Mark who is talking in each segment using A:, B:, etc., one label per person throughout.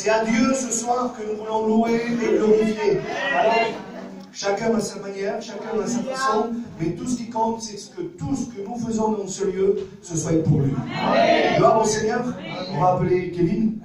A: C'est à Dieu ce soir que nous voulons louer et glorifier. Alors, chacun à sa manière, chacun à sa façon, mais tout ce qui compte, c'est que tout ce que nous faisons dans ce lieu, ce soit pour lui. Gloire au Seigneur. On va appeler Kevin.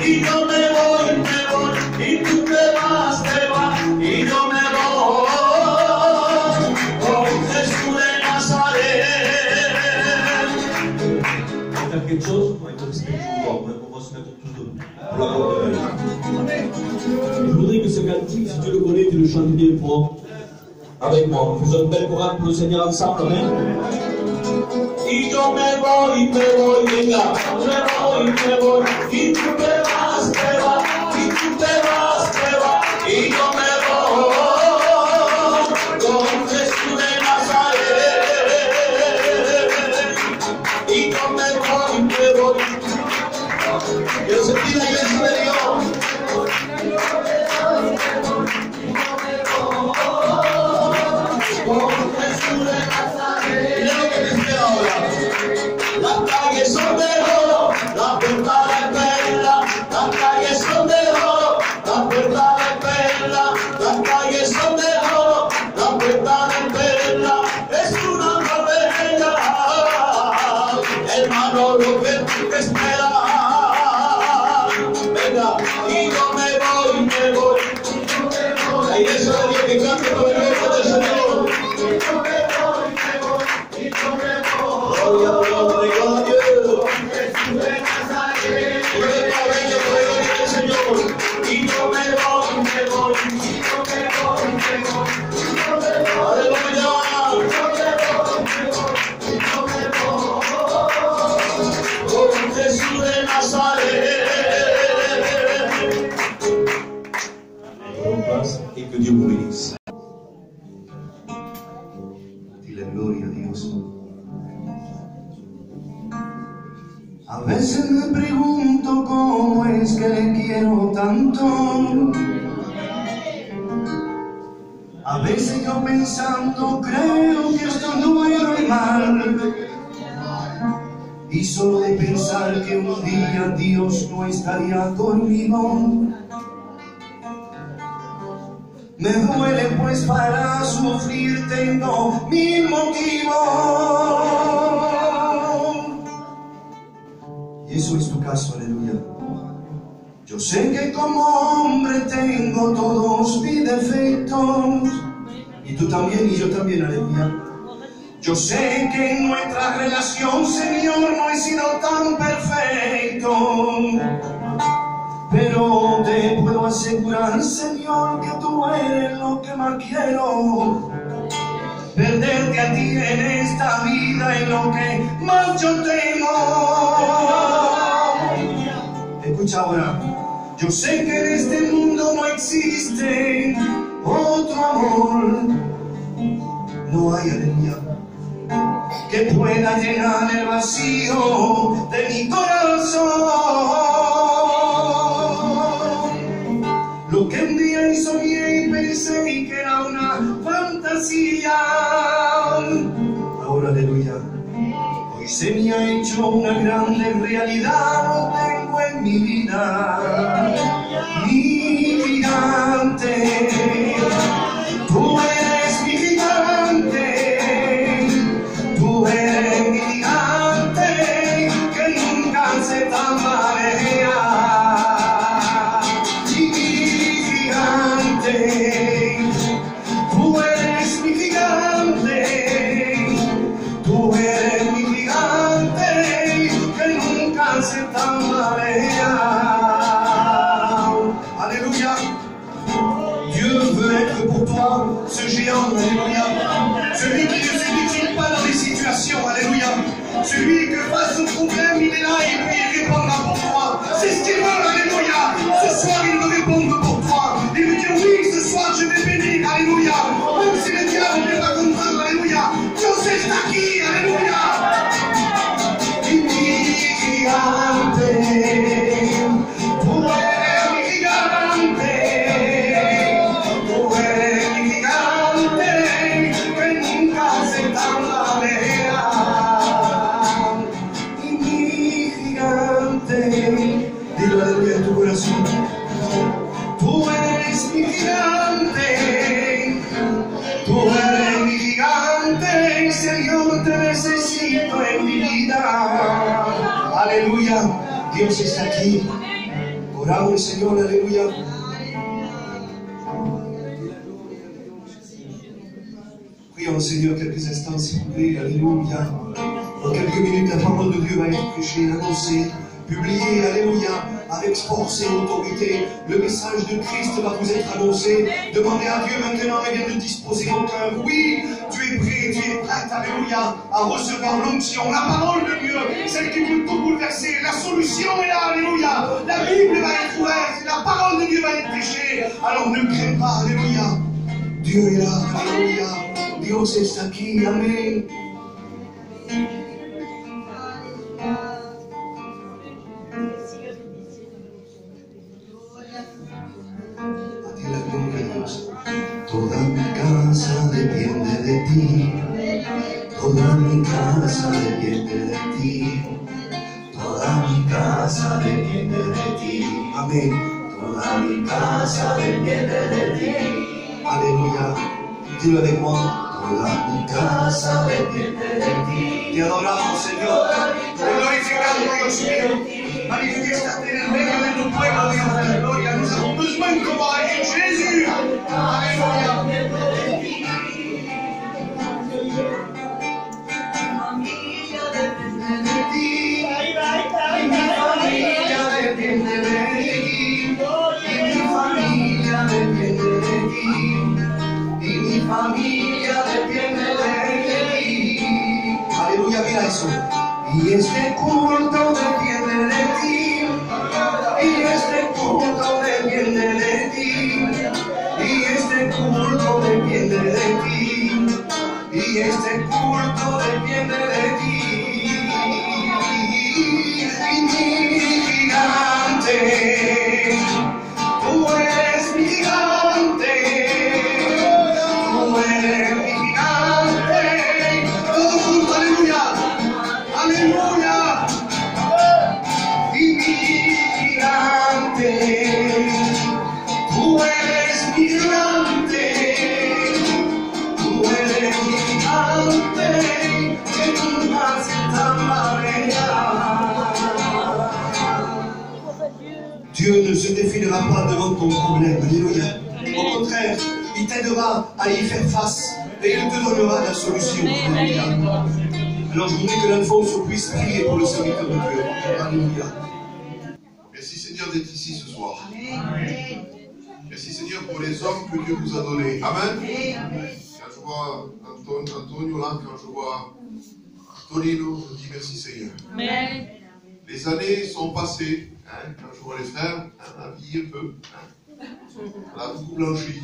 B: y yo me voy, y tú te vas, y yo me voy con Jesús de Nazaret.
C: Faire quelque chose, on va se mettre tous debout pour la gloire de Dieu. Je voudrais que ce cantique, si tu le connais, tu le chantes bien fort avec moi. Faisons une belle chorale pour le Seigneur ensemble, amen.
B: Y yo me voy, venga, me voy, y tú te vas, y tú te vas, y yo me voy con Jesús de Nazaret. Y yo me voy. Yo sentí la iglesia de Dios. Con Jesús de Nazaret. Mira lo que te espera ahora. Las calles son de oro, la puerta de perla. Las calles son de oro, la puerta de perla. Las calles son de oro, la puerta de perla. Es una bella, hermano, lo que tú te esperas. Venga, y yo me voy. La iglesia de Dios que cante por el nombre del Señor. Gloria, gloria, gloria a Dios. Gloria, gloria, gloria al Señor. Y yo me voy. Aleluya. Con Jesús de Nazaret.
C: Et que Dieu vous bénisse.
A: Dile gloria a Dios. A veces me pregunto cómo es que le quiero tanto. A veces yo pensando creo que esto no es normal. Y solo de pensar que un día Dios no estaría conmigo me duele, pues para sufrir tengo mil motivos. Y eso es tu caso, aleluya. Yo sé que como hombre tengo todos mis defectos. Y tú también, y yo también, aleluya. Yo sé que en nuestra relación, Señor, no he sido tan perfecto. Pero te puedo asegurar, Señor, que tú eres lo que más quiero. Perderte a ti en esta vida es lo que más yo temo. Escucha ahora. Yo sé que en este mundo no existe otro amor. No hay, aleluya, que pueda llenar el vacío de mi corazón. Lo que un día soñé y pensé que era una fantasía, ahora, aleluya, hoy se me ha hecho una grande realidad. Lo tengo en mi vida, mi gigante. Tú eres mi gigante, tú eres mi gigante, que nunca se tambarea. Mi gigante, tú eres mi gigante, tú eres mi gigante, que nunca se tambarea. Alléluia. Dieu veut être pour toi ce géant, alléluia. Celui qui ne s'évite pas dans les situations, alléluia. Celui que face au problème, il est là et puis il répondra pour toi. C'est ce qu'il veut, alléluia. Ce soir, il veut répondre pour toi. Il veut dire oui, ce soir, je vais bénir, alléluia. Même si le diable n'est pas content, alléluia. Dios está aquí, alléluia. Mi gigante, tú eres mi gigante. Dilo, aleluya, en tu corazón. Tú eres mi gigante, tú eres mi gigante, Señor, te necesito en mi vida. Aleluya, Dios está aquí. Adoramos al Señor, aleluya. Prions le Seigneur quelques instants, s'il vous plaît, alléluia. Dans quelques minutes, la parole de Dieu va être prêchée, annoncée, publiée, alléluia, avec force et autorité. Le message de Christ va vous être annoncé. Demandez à Dieu maintenant, il vient de disposer vos cœurs. Oui, tu es prêt, tu es prête, alléluia, à recevoir l'onction, la parole de Dieu, celle qui peut tout bouleverser. La solution est là, alléluia. La Bible va être ouverte, la parole de Dieu va être prêchée. Alors ne crains pas, alléluia. Dieu est là, alléluia. Dios está aquí, amén. A ti la gloria, Dios. Toda mi casa depende de ti. Toda mi casa depende de ti. Toda mi casa depende de ti. Amén. Toda mi casa depende de ti. Aleluya. Dilo avec moi. Toda mi casa depende de ti. Te adoramos, Señor. Te glorificamos, Dios mío. Manifiéstate en el medio de tu pueblo, Dios de la gloria. Nous avons besoin de toi, Jésus. Alléluia. Familia depende de ti. Mi familia depende de ti. Mi familia depende de ti. Y mi familia depende de ti. Aleluya, mira eso. Y este culto depende de ti. Y este culto depende de ti. Y este culto depende de ti. Y este culto depende de ti. Y mi gigante, tú eres mi gigante. Aleluya, y mi gigante, tú eres mi gigante, tú eres mi gigante, que tú me haces tan Dieu ne se défilera pas devant ton problème, alléluia. Au contraire, il t'aidera à y faire face et il te donnera la solution, alléluia. Alors je voudrais que l'Alphonse puisse prier pour le serviteur de Dieu. Alléluia.
D: Merci Seigneur d'être ici ce soir. Amen. Merci Seigneur pour les hommes que Dieu vous a donnés. Amen. Quand je vois Antonio là, quand je vois Tonino, je dis merci Seigneur. Amen. Les années sont passées. Hein, quand je vois les frères, on a vieilli un peu. Hein, on a beaucoup blanchi.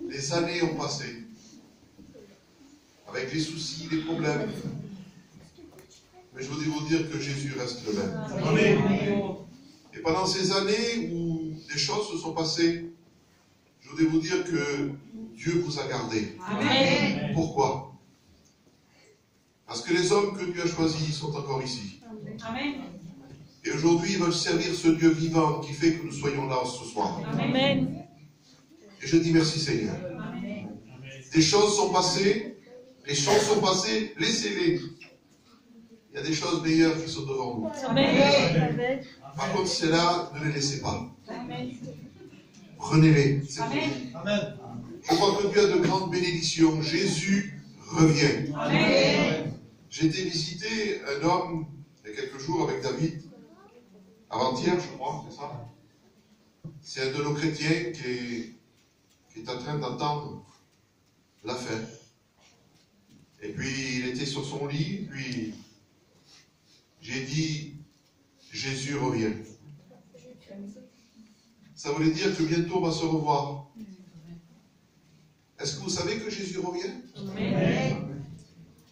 D: Les années ont passé. Avec les soucis, les problèmes. Mais je voudrais vous dire que Jésus reste le même. Amen. Et pendant ces années où des choses se sont passées, je voudrais vous dire que Dieu vous a gardé. Amen. Pourquoi? Parce que les hommes que Dieu a choisis sont encore ici. Amen. Et aujourd'hui, ils veulent servir ce Dieu vivant qui fait que nous soyons là ce soir. Amen. Et je dis merci Seigneur. Amen. Des choses sont passées. Les choses sont passées, laissez-les. Il y a des choses meilleures qui sont devant nous. Amen. Par contre, celles-là, ne les laissez pas. Prenez-les. Amen. Je crois que Dieu a de grandes bénédictions. Jésus revient. Amen. J'ai été visiter un homme il y a quelques jours avec David, avant-hier, je crois, c'est ça. C'est un de nos chrétiens qui est en train d'attendre la fin. Et puis, il était sur son lit, puis j'ai dit, Jésus revient. Ça voulait dire que bientôt on va se revoir. Est-ce que vous savez que Jésus revient? Amen.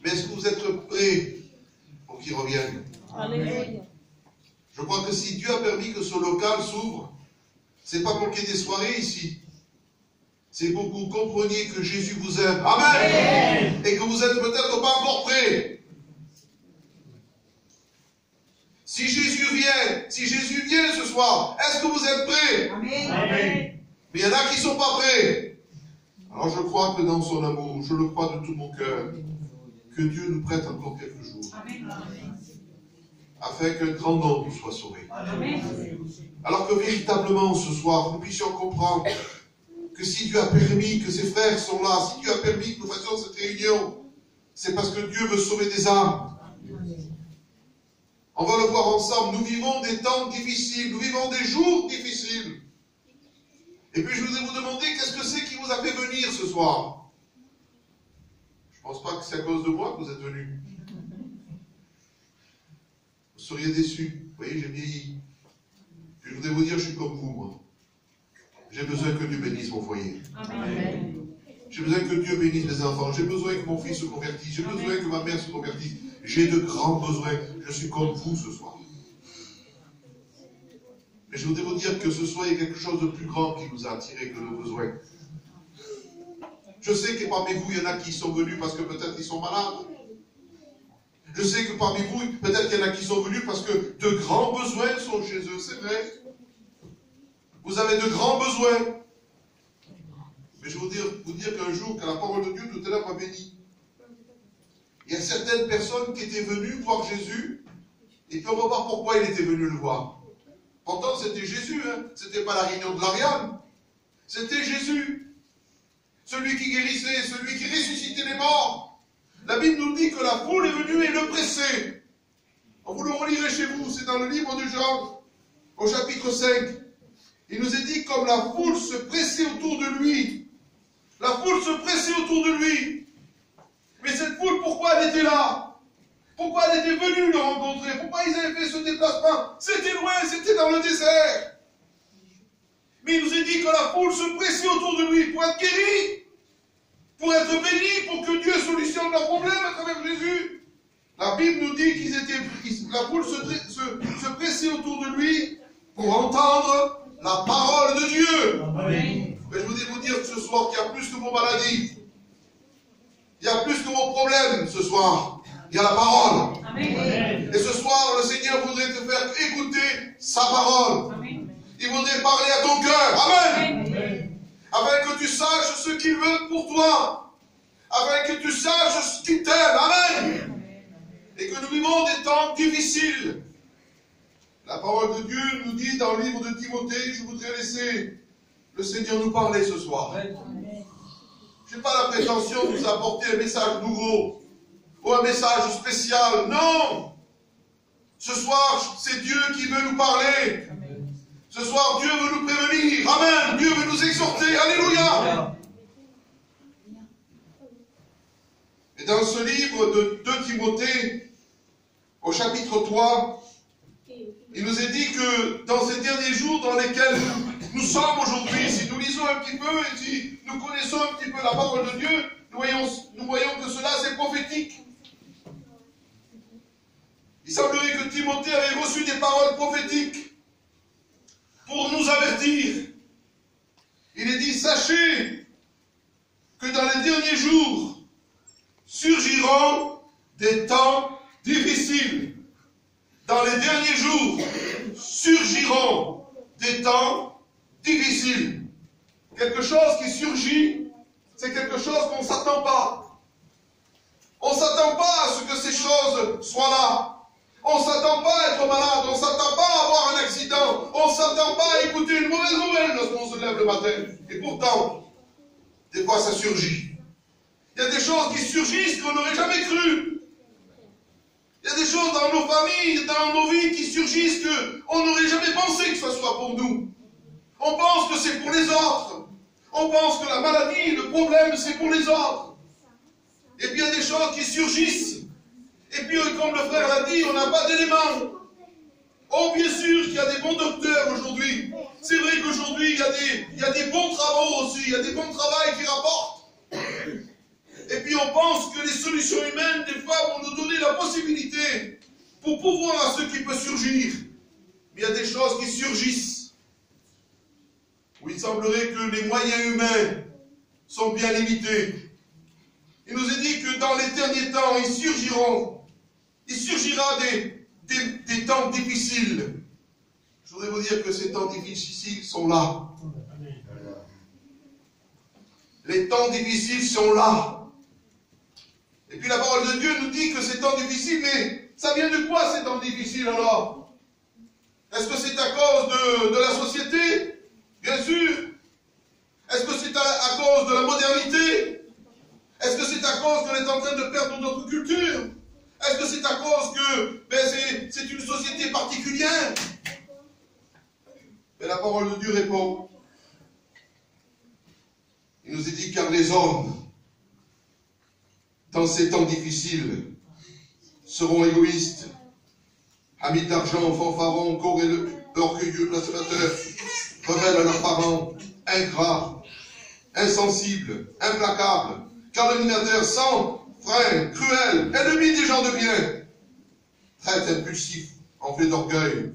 D: Mais est-ce que vous êtes prêts pour qu'il revienne? Amen. Je crois que si Dieu a permis que ce local s'ouvre, c'est pas pour qu'il y ait des soirées ici. C'est pour que vous compreniez que Jésus vous aime. Amen. Amen. Et que vous êtes peut-être pas encore prêts. Si Jésus vient ce soir, est-ce que vous êtes prêts? Amen. Amen. Mais il y en a qui ne sont pas prêts. Alors je crois que dans son amour, je le crois de tout mon cœur, que Dieu nous prête encore quelques jours. Amen. afin qu'un grand nombre soit sauvé. Amen. Alors que véritablement ce soir, nous puissions comprendre que si Dieu a permis que ses frères sont là, si Dieu a permis que nous fassions cette réunion, c'est parce que Dieu veut sauver des âmes. On va le voir ensemble, nous vivons des temps difficiles, nous vivons des jours difficiles. Et puis je voudrais vous demander, qu'est-ce que c'est qui vous a fait venir ce soir? Je ne pense pas que c'est à cause de moi que vous êtes venus. Vous seriez déçus. Vous voyez, j'ai vieilli. Je voudrais vous dire, je suis comme vous, moi. J'ai besoin que Dieu bénisse mon foyer. Amen. J'ai besoin que Dieu bénisse mes enfants. J'ai besoin que mon fils se convertisse. J'ai besoin que ma mère se convertisse. J'ai de grands besoins. Je suis comme vous ce soir. Mais je voudrais vous dire que ce soir, il y a quelque chose de plus grand qui nous a attirés que nos besoins. Je sais que parmi vous, il y en a qui sont venus parce que peut-être ils sont malades. Je sais que parmi vous, peut-être qu'il y en a qui sont venus parce que de grands besoins sont chez eux. C'est vrai. Vous avez de grands besoins. Mais je veux vous dire qu'un jour, quand la parole de Dieu tout à l'heure m'a béni, il y a certaines personnes qui étaient venues voir Jésus, et puis on va voir pourquoi il était venu le voir. Pourtant, c'était Jésus, hein. C'était pas la réunion de l'Ariane. C'était Jésus. Celui qui guérissait, celui qui ressuscitait les morts. La Bible nous dit que la foule est venue et le pressait. Vous le relirez chez vous, c'est dans le livre de Jean, au chapitre 5. Il nous est dit comme la foule se pressait autour de lui. La foule se pressait autour de lui. Mais cette foule, pourquoi elle était là? Pourquoi elle était venue le rencontrer? Pourquoi ils avaient fait ce déplacement? C'était loin, c'était dans le désert. Mais il nous est dit que la foule se pressait autour de lui pour être guéri, pour être béni, pour que Dieu solutionne leurs problèmes à travers Jésus. La Bible nous dit la foule se pressait autour de lui pour entendre la parole de Dieu. Amen. Mais je voudrais vous dire que ce soir, qu'il y a plus que vos maladies. Il y a plus que vos problèmes ce soir. Il y a la parole. Amen. Et ce soir, le Seigneur voudrait te faire écouter sa parole. Amen. Il voudrait parler à ton cœur. Amen. Amen. Afin que tu saches ce qu'il veut pour toi. Afin que tu saches ce qu'il t'aime. Amen. Amen. Et que nous vivons des temps difficiles. La parole de Dieu nous dit dans le livre de Timothée, je voudrais laisser le Seigneur nous parler ce soir. Je n'ai pas la prétention de vous apporter un message nouveau ou un message spécial. Non! Ce soir, c'est Dieu qui veut nous parler. Ce soir, Dieu veut nous prévenir. Amen. Dieu veut nous exhorter. Alléluia. Et dans ce livre de 2 Timothée, au chapitre 3, il nous est dit que dans ces derniers jours dans lesquels nous sommes aujourd'hui, si nous lisons un petit peu et si nous connaissons un petit peu la parole de Dieu, nous voyons que cela c'est prophétique. Il semblerait que Timothée avait reçu des paroles prophétiques pour nous avertir. Il est dit, sachez que dans les derniers jours surgiront des temps difficiles. Dans les derniers jours surgiront des temps difficiles. Quelque chose qui surgit, c'est quelque chose qu'on ne s'attend pas. On ne s'attend pas à ce que ces choses soient là. On ne s'attend pas à être malade. On ne s'attend pas à avoir un accident. On ne s'attend pas à écouter une mauvaise nouvelle lorsqu'on se lève le matin. Et pourtant, des fois ça surgit. Il y a des choses qui surgissent qu'on n'aurait jamais cru. Il y a des choses dans nos familles, dans nos vies qui surgissent qu'on n'aurait jamais pensé que ce soit pour nous. On pense que c'est pour les autres. On pense que la maladie, le problème, c'est pour les autres. Et puis il y a des choses qui surgissent. Et puis, comme le frère l'a dit, on n'a pas d'éléments. Oh, bien sûr qu'il y a des bons docteurs aujourd'hui. C'est vrai qu'aujourd'hui, il y a des bons travaux aussi. Il y a des bons travails qui rapportent. Et puis, on pense que les solutions humaines, des fois, vont nous donner la possibilité pour pouvoir à ce qui peut surgir. Mais il y a des choses qui surgissent. Où il semblerait que les moyens humains sont bien limités. Il nous est dit que dans les derniers temps, il surgira des temps difficiles. Je voudrais vous dire que ces temps difficiles sont là. Les temps difficiles sont là. Et puis la parole de Dieu nous dit que ces temps difficiles, mais Ça vient de quoi ces temps difficiles alors? Est-ce que c'est à cause de la société? Bien sûr. Est-ce que c'est à cause de la modernité? Est-ce que c'est à cause qu'on est en train de perdre notre culture? Est-ce que c'est à cause que c'est une société particulière? Mais la parole de Dieu répond. Il nous est dit, car les hommes, dans ces temps difficiles, seront égoïstes, amis d'argent, fanfarons, orgueilleux, blasphémateurs, rebelles à leurs parents, ingrats, insensibles, implacables, calomniateurs, sans frein, cruels, ennemis des gens de bien, traîtres impulsifs, enflés d'orgueil,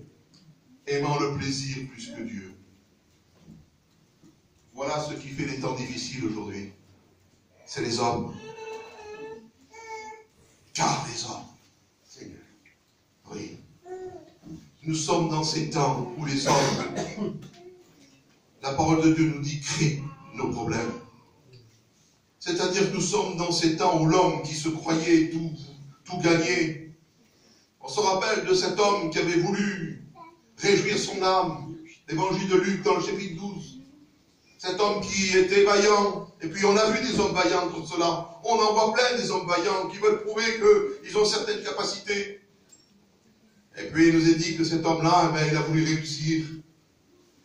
D: aimant le plaisir plus que Dieu. Voilà ce qui fait les temps difficiles aujourd'hui. C'est les hommes. Car les hommes, Seigneur, oui, nous sommes dans ces temps où les hommes, la parole de Dieu nous dit, créent nos problèmes. C'est-à-dire que nous sommes dans ces temps où l'homme qui se croyait tout gagner, on se rappelle de cet homme qui avait voulu réjouir son âme, l'évangile de Luc dans le chapitre 12. Cet homme qui était vaillant, et puis on a vu des hommes vaillants comme cela. On en voit plein des hommes vaillants qui veulent prouver qu'ils ont certaines capacités. Et puis il nous est dit que cet homme-là, il a voulu réussir.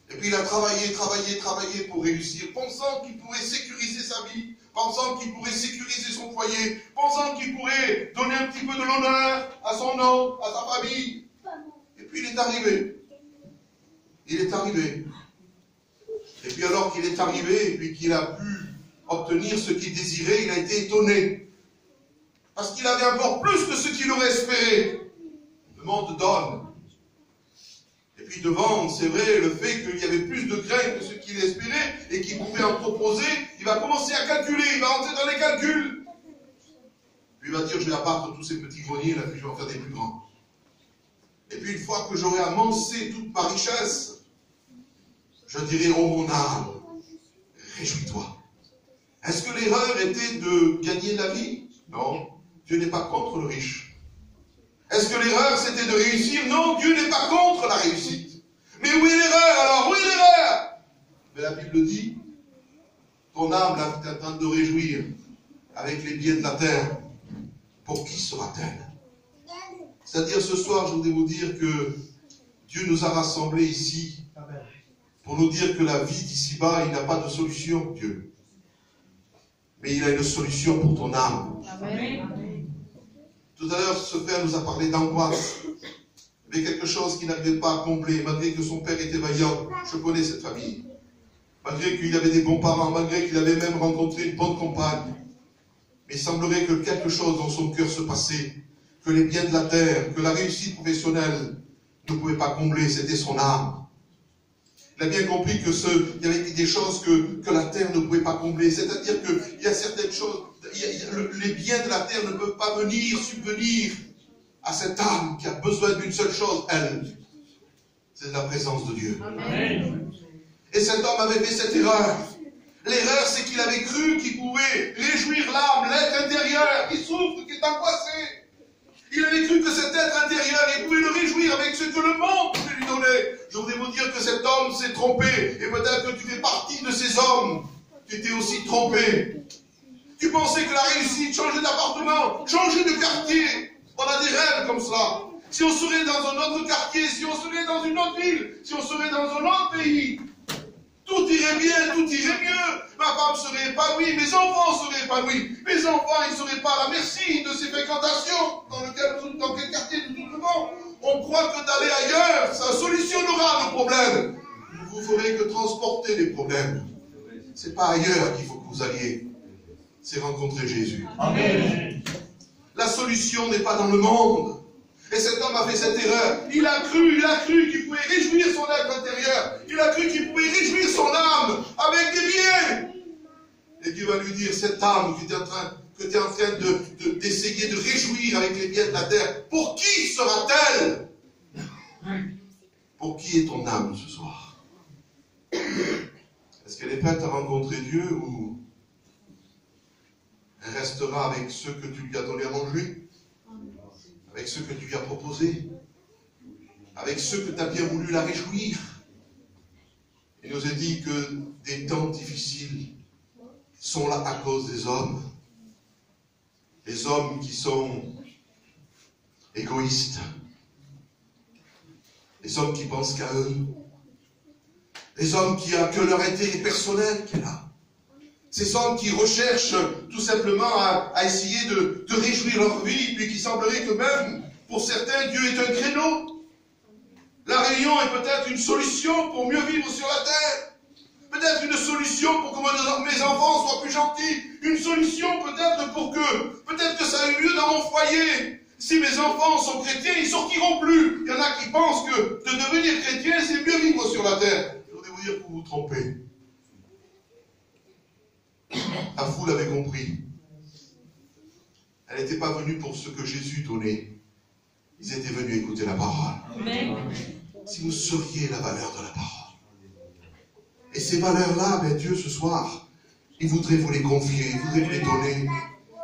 D: Et puis il a travaillé pour réussir, pensant qu'il pourrait sécuriser sa vie, pensant qu'il pourrait sécuriser son foyer, pensant qu'il pourrait donner un petit peu de l'honneur à son nom, à sa famille. Et puis il est arrivé. Il est arrivé. Et puis alors qu'il est arrivé, et puis qu'il a pu obtenir ce qu'il désirait, il a été étonné. Parce qu'il avait encore plus que ce qu'il aurait espéré. Le monde donne. Et puis devant, c'est vrai, le fait qu'il y avait plus de grains que ce qu'il espérait, et qu'il pouvait en proposer, il va commencer à calculer, il va entrer dans les calculs. Puis il va dire, je vais abattre tous ces petits greniers, là, puis je vais en faire des plus grands. Et puis une fois que j'aurai amassé toute ma richesse, je dirais, oh mon âme, réjouis-toi. Est-ce que l'erreur était de gagner la vie? Non, Dieu n'est pas contre le riche. Est-ce que l'erreur c'était de réussir? Non, Dieu n'est pas contre la réussite. Mais où est l'erreur alors? Où est l'erreur? Mais la Bible dit, ton âme là, tu es en train de réjouir avec les biens de la terre. Pour qui sera-t-elle? C'est-à-dire ce soir, je voudrais vous dire que Dieu nous a rassemblés ici pour nous dire que la vie d'ici-bas, il n'a pas de solution, Dieu. Mais il a une solution pour ton âme. Amen. Tout à l'heure, ce père nous a parlé d'angoisse. Il y avait quelque chose qu'il n'arrivait pas à combler, malgré que son père était vaillant. Je connais cette famille. Malgré qu'il avait des bons parents, malgré qu'il avait même rencontré une bonne compagne. Mais il semblerait que quelque chose dans son cœur se passait, que les biens de la terre, que la réussite professionnelle ne pouvait pas combler, c'était son âme. Il a bien compris que il y avait des choses que la terre ne pouvait pas combler. C'est-à-dire qu'il y a certaines choses, les biens de la terre ne peuvent pas subvenir à cette âme qui a besoin d'une seule chose, elle. C'est la présence de Dieu. Amen. Et cet homme avait fait cette erreur. L'erreur, c'est qu'il avait cru qu'il pouvait réjouir l'âme, l'être intérieur, qui souffre, qui est angoissé. Il avait cru que cet être intérieur, il pouvait le réjouir avec ce que le monde pouvait lui donner. Je voudrais vous dire que cet homme s'est trompé. Et peut-être que tu fais partie de ces hommes qui étaient aussi trompés. Tu pensais que la réussite, changer d'appartement, changer de quartier. On a des rêves comme cela. Si on serait dans un autre quartier, si on serait dans une autre ville, si on serait dans un autre pays, tout irait bien, tout irait mieux. Ma femme serait épanouie, mes enfants seraient épanouis. Mes enfants, ils ne seraient pas à la merci de ces fréquentations dans quel quartier nous nous trouvons. On croit que d'aller ailleurs, ça solutionnera nos problèmes. Vous ne ferez que transporter les problèmes. Ce n'est pas ailleurs qu'il faut que vous alliez. C'est rencontrer Jésus. Amen. La solution n'est pas dans le monde. Et cet homme a fait cette erreur. Il a cru qu'il pouvait réjouir son être intérieur. Il a cru qu'il pouvait réjouir son âme avec des biens. Et Dieu va lui dire, cette âme que tu es en train d'essayer de réjouir avec les biens de la terre, pour qui sera-t-elle? Pour qui est ton âme ce soir? Est-ce qu'elle est prête à rencontrer Dieu ou elle restera avec ceux que tu lui as donné à manger? avec ceux que tu lui as proposés, avec ceux que tu as bien voulu la réjouir. Il nous a dit que des temps difficiles sont là à cause des hommes. Les hommes qui sont égoïstes. Les hommes qui pensent qu'à eux. Les hommes qui ont que leur intérêt personnel qui est là. Ces hommes qui recherchent tout simplement à essayer de réjouir leur vie, puis qui semblerait que même, pour certains, Dieu est un créneau. La réunion est peut-être une solution pour mieux vivre sur la terre. Peut-être une solution pour que mes enfants soient plus gentils. Une solution peut-être que ça a eu lieu dans mon foyer. Si mes enfants sont chrétiens, ils sortiront plus. Il y en a qui pensent que de devenir chrétien, c'est mieux vivre sur la terre. Je voudrais vous dire que vous vous trompez. La foule avait compris. Elle n'était pas venue pour ce que Jésus donnait. Ils étaient venus écouter la parole. Amen. Si vous sauriez la valeur de la parole. Et ces valeurs-là, ben Dieu, ce soir, il voudrait vous les confier, il voudrait vous les donner.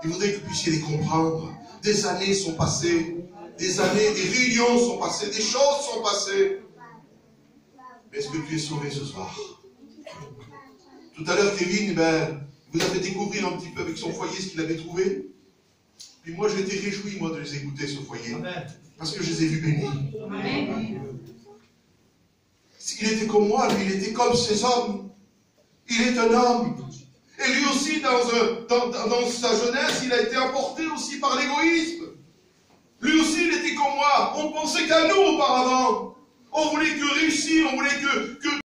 D: Il voudrait que vous puissiez les comprendre. Des années sont passées. Des années, des réunions sont passées. Des choses sont passées. Mais est-ce que tu es sauvé ce soir? Tout à l'heure, Kevin, vous avez découvert un petit peu avec son foyer ce qu'il avait trouvé. Puis moi, j'ai été réjoui, moi, de les écouter, ce foyer. Amen. Parce que je les ai vus bénis. Amen. Il était comme moi, lui, il était comme ces hommes. Il est un homme. Et lui aussi, dans sa jeunesse, il a été emporté aussi par l'égoïsme. Lui aussi, il était comme moi. On pensait qu'à nous auparavant. On voulait que réussir, on voulait que